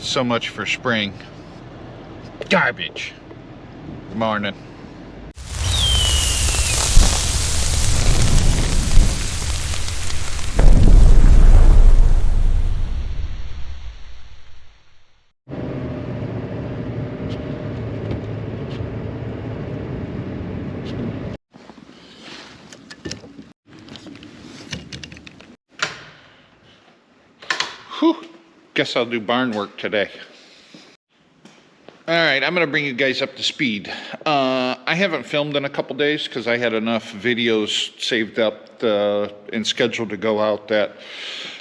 So much for spring. Garbage. Good morning. Whew. Guess I'll do barn work today. All right, I'm gonna bring you guys up to speed. I haven't filmed in a couple days because I had enough videos saved up and scheduled to go out that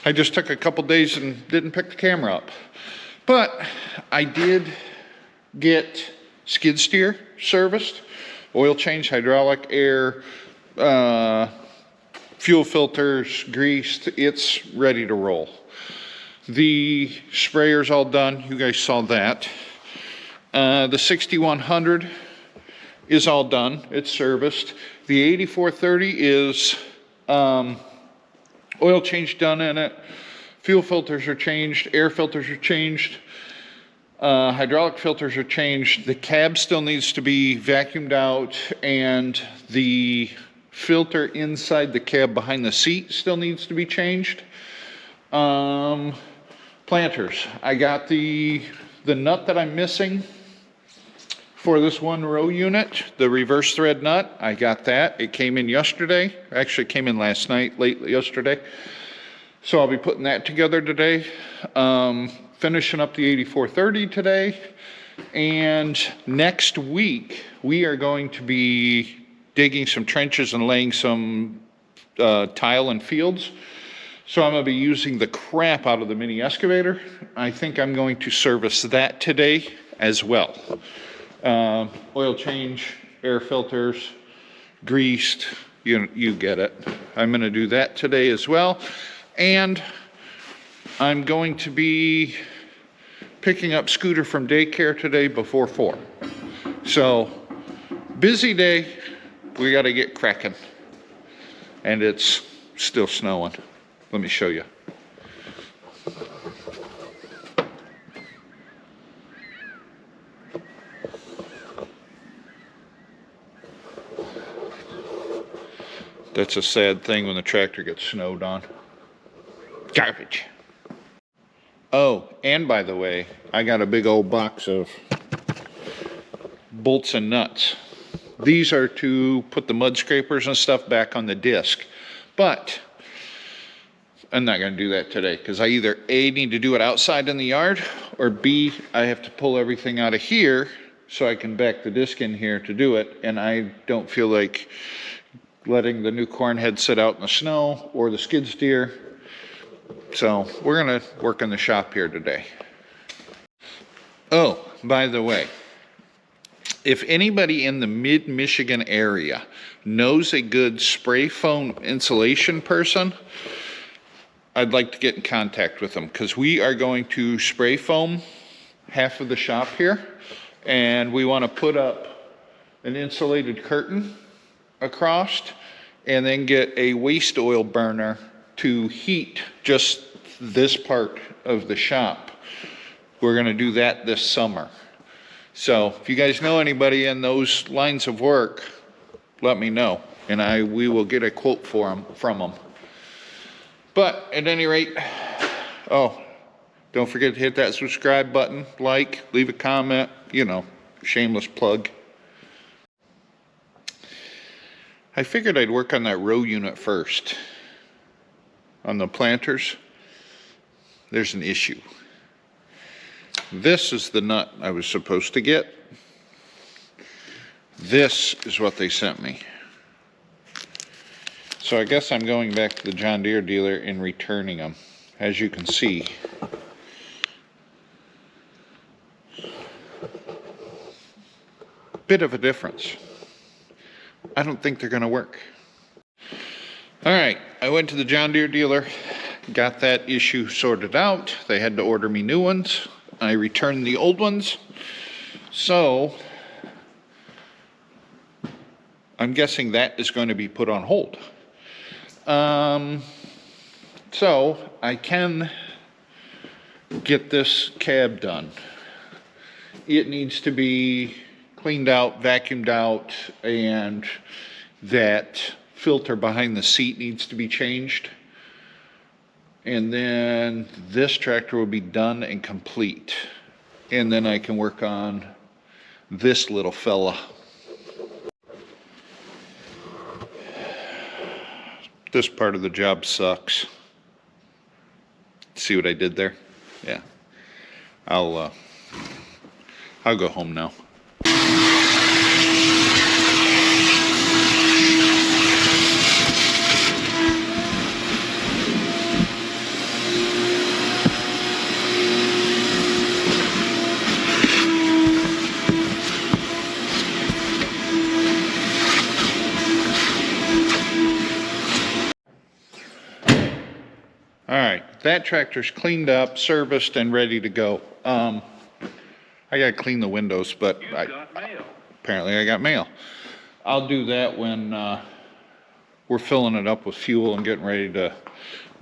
I just took a couple days and didn't pick the camera up. But I did get skid steer serviced, oil change, hydraulic, air, fuel filters, greased. It's ready to roll. The sprayer's all done. You guys saw that. The 6100 is all done. It's serviced. The 8430 is oil change done in it. Fuel filters are changed. Air filters are changed. Hydraulic filters are changed. The cab still needs to be vacuumed out, and the filter inside the cab behind the seat still needs to be changed. Planters. I got the nut that I'm missing for this one row unit, the reverse thread nut. I got that. It came in yesterday. Actually, it came in last night, late yesterday. So I'll be putting that together today. Finishing up the 8430 today. And next week, we are going to be digging some trenches and laying some tile and fields. So I'm going to be using the crap out of the mini excavator. I think I'm going to service that today as well. Oil change, air filters, greased, you get it. I'm going to do that today as well. And I'm going to be picking up Scooter from daycare today before 4. So, busy day. We got to get cracking. And it's still snowing. Let me show you. That's a sad thing when the tractor gets snowed on. Garbage. Oh, and by the way, I got a big old box of bolts and nuts. These are to put the mud scrapers and stuff back on the disc. But I'm not going to do that today because I either A, need to do it outside in the yard, or B, I have to pull everything out of here so I can back the disc in here to do it, and I don't feel like letting the new corn head sit out in the snow or the skid steer. So we're going to work in the shop here today. Oh, by the way, if anybody in the mid-Michigan area knows a good spray foam insulation person, I'd like to get in contact with them because we are going to spray foam half of the shop here, and we want to put up an insulated curtain across and then get a waste oil burner to heat just this part of the shop. We're going to do that this summer. So if you guys know anybody in those lines of work, let me know, and we will get a quote from them. But at any rate, oh, don't forget to hit that subscribe button, like, leave a comment, shameless plug. I figured I'd work on that row unit first. On the planters, there's an issue. This is the nut I was supposed to get. This is what they sent me. So I guess I'm going back to the John Deere dealer and returning them. As you can see, bit of a difference. I don't think they're going to work. All right, I went to the John Deere dealer, got that issue sorted out. They had to order me new ones. I returned the old ones. So I'm guessing that is going to be put on hold. So I can get this cab done. It needs to be cleaned out, vacuumed out, and that filter behind the seat needs to be changed. And then this tractor will be done and complete. And then I can work on this little fella. This part of the job sucks. See what I did there? Yeah. I'll go home now. That tractor's cleaned up, serviced, and ready to go. I gotta clean the windows, but apparently I got mail. I'll do that when we're filling it up with fuel and getting ready to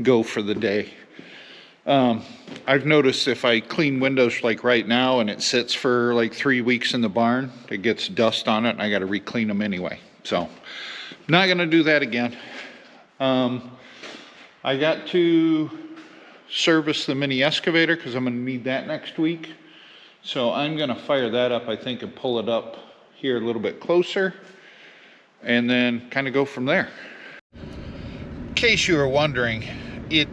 go for the day. I've noticed if I clean windows like right now and it sits for like 3 weeks in the barn, it gets dust on it and I gotta re-clean them anyway. So, not gonna do that again. I got to service the mini excavator because I'm going to need that next week. So I'm going to fire that up, I think, and pull it up here a little bit closer and then kind of go from there. In case you were wondering, it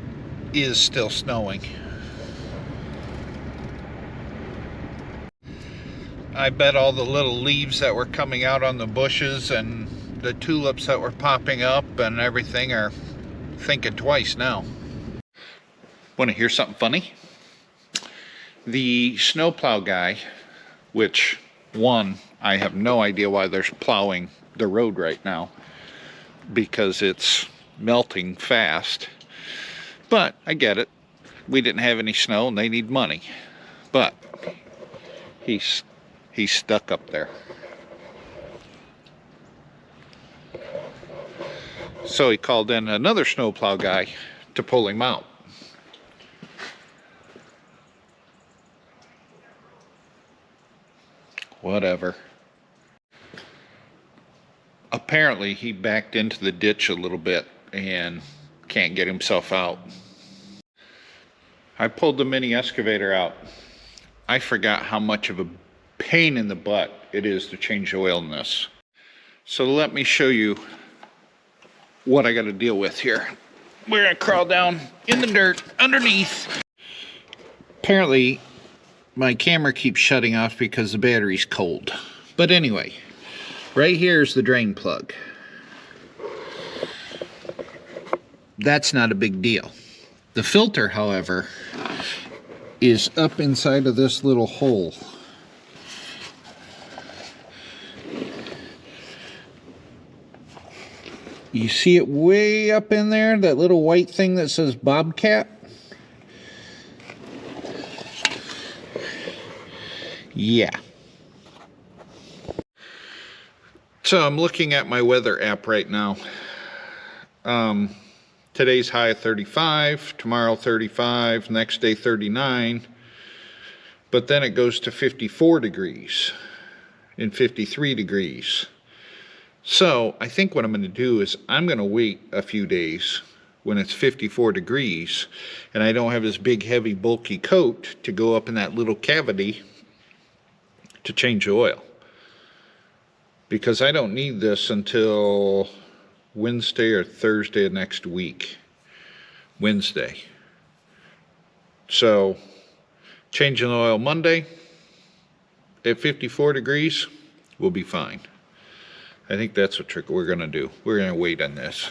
is still snowing. I bet all the little leaves that were coming out on the bushes and the tulips that were popping up and everything are thinking twice now. Want to hear something funny? The snowplow guy, which I have no idea why they're plowing the road right now because it's melting fast. But I get it. We didn't have any snow and they need money. But he's stuck up there. So he called in another snowplow guy to pull him out. Whatever. Apparently he backed into the ditch a little bit and can't get himself out. I pulled the mini excavator out. I forgot how much of a pain in the butt it is to change oil in this. So let me show you what I got to deal with here. We're gonna crawl down in the dirt underneath. Apparently my camera keeps shutting off because the battery's cold. But anyway, right here is the drain plug. That's not a big deal. The filter, however, is up inside of this little hole. You see it way up in there, that little white thing that says Bobcat? Yeah. So I'm looking at my weather app right now. Today's high 35, tomorrow 35, next day 39. But then it goes to 54 degrees and 53 degrees. So I think what I'm going to do is I'm going to wait a few days when it's 54 degrees and I don't have this big heavy bulky coat to go up in that little cavity to change the oil, because I don't need this until Wednesday or Thursday of next week. Wednesday. So changing the oil Monday at 54 degrees will be fine. I think that's what we're going to do. We're going to wait on this.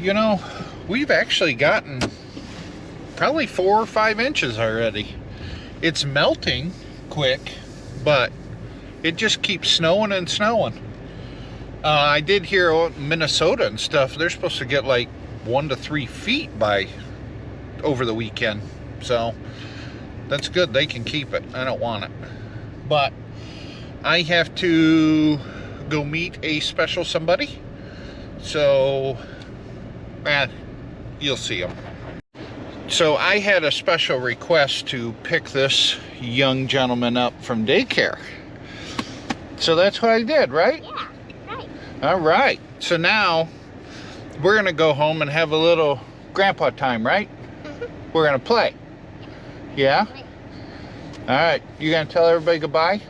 You know, we've actually gotten probably 4 or 5 inches already. It's melting quick, but it just keeps snowing and snowing. I did hear Minnesota and stuff, they're supposed to get like 1 to 3 feet by over the weekend. So that's good. They can keep it. I don't want it. But I have to go meet a special somebody. So, you'll see them. So I had a special request to pick this young gentleman up from daycare. So that's what I did, right? Yeah, right. All right. So now we're gonna go home and have a little grandpa time, right? We're gonna play. Yeah? All right. You gonna tell everybody goodbye?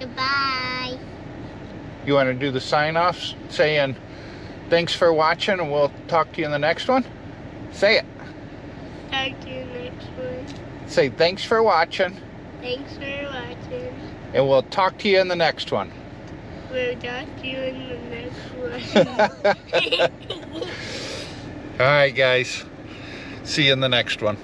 Goodbye. You wanna do the sign-offs saying thanks for watching and we'll talk to you in the next one? Say it. Talk to you next one. Say thanks for watching. Thanks for watching. And we'll talk to you in the next one. We'll talk to you in the next one. All right, guys. See you in the next one.